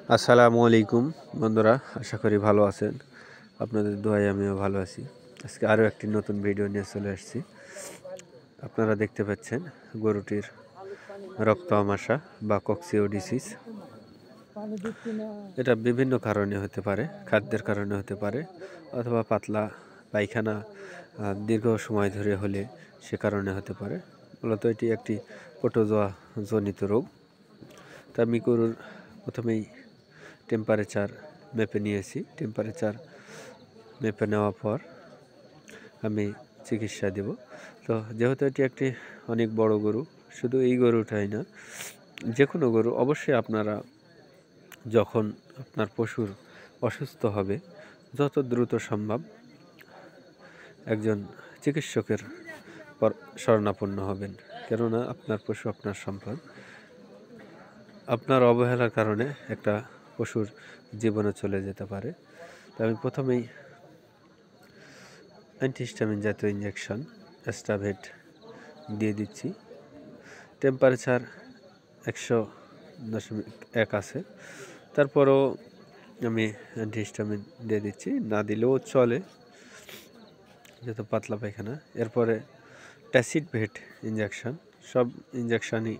আসসালামু আলাইকুম বন্ধুরা, আশা করি ভালো আছেন। আপনাদের দোয়ায় আমিও ভালো আছি। আজকে আরও একটি নতুন ভিডিও নিয়ে চলে আসছি। আপনারা দেখতে পাচ্ছেন গরুটির রক্ত আমাশা বা কক্সিওডিসিস। এটা বিভিন্ন কারণে হতে পারে, খাদ্যের কারণে হতে পারে, অথবা পাতলা পায়খানা দীর্ঘ সময় ধরে হলে সে কারণে হতে পারে। মূলত এটি একটি প্রোটোজোয়া জনিত রোগ। তা আমি গরুর প্রথমেই টেম্পারেচার মেপে নিয়েছি। টেম্পারেচার মেপে নেওয়ার পর আমি চিকিৎসা দেব। তো যেহেতু এটি একটি অনেক বড় গরু, শুধু এই গরুটাই না, যে কোনো গরু অবশ্যই আপনারা যখন আপনার পশুর অসুস্থ হবে যত দ্রুত সম্ভব একজন চিকিৎসকের শরণাপন্ন হবেন। কেননা আপনার পশু আপনার সম্পদ। আপনার অবহেলার কারণে একটা পশুর জীবনে চলে যেতে পারে। তাই আমি প্রথমেই অ্যান্টিহিস্টামিন জাতীয় ইঞ্জেকশন অ্যাস্টাভেট দিয়ে দিচ্ছি। টেম্পারেচার 100.1 আছে, তারপরও আমি অ্যান্টিহিস্টামিন দিয়ে দিচ্ছি, না দিলেও চলে যেহেতু পাতলা পায়খানা। এরপরে ট্যাসিডভেট ইঞ্জেকশন, সব ইঞ্জেকশনই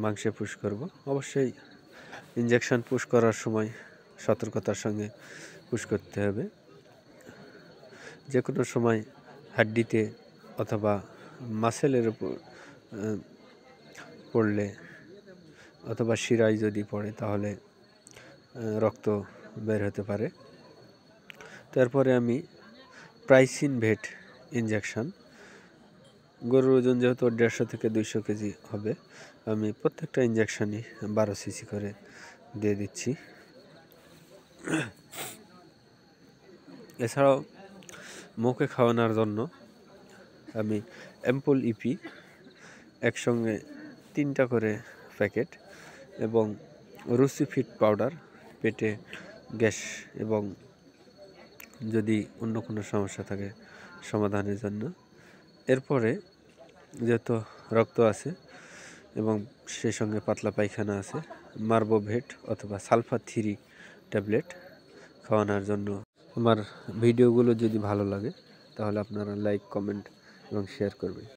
মাংসে পুশ করব। অবশ্যই ইঞ্জেকশন পুশ করার সময় সতর্কতার সঙ্গে পুশ করতে হবে। যে কোনো সময় হাড্ডিতে অথবা মাসেলের উপর পড়লে অথবা শিরায় যদি পড়ে তাহলে রক্ত বের হতে পারে। তারপরে আমি প্রাইসিনভেট ইঞ্জেকশন, গরুর ওজন যেহেতু 150 থেকে 200 কেজি হবে, আমি প্রত্যেকটা ইঞ্জেকশনই 12 সিসি করে দিয়ে দিচ্ছি। এছাড়াও মুখে খাওয়ানোর জন্য আমি অ্যাম্পল ইপি একসঙ্গে 3টা করে প্যাকেট এবং রুসিফিট পাউডার পেটে গ্যাস এবং যদি অন্য কোনো সমস্যা থাকে সমাধানের জন্য। এরপরে যেহেতু রক্ত আছে এবং সেই সঙ্গে পাতলা পায়খানা আছে, মার্বোভেট অথবা সালফার 3 ট্যাবলেট খাওয়ানোর জন্য। আমার ভিডিওগুলো যদি ভালো লাগে তাহলে আপনারা লাইক, কমেন্ট এবং শেয়ার করবেন।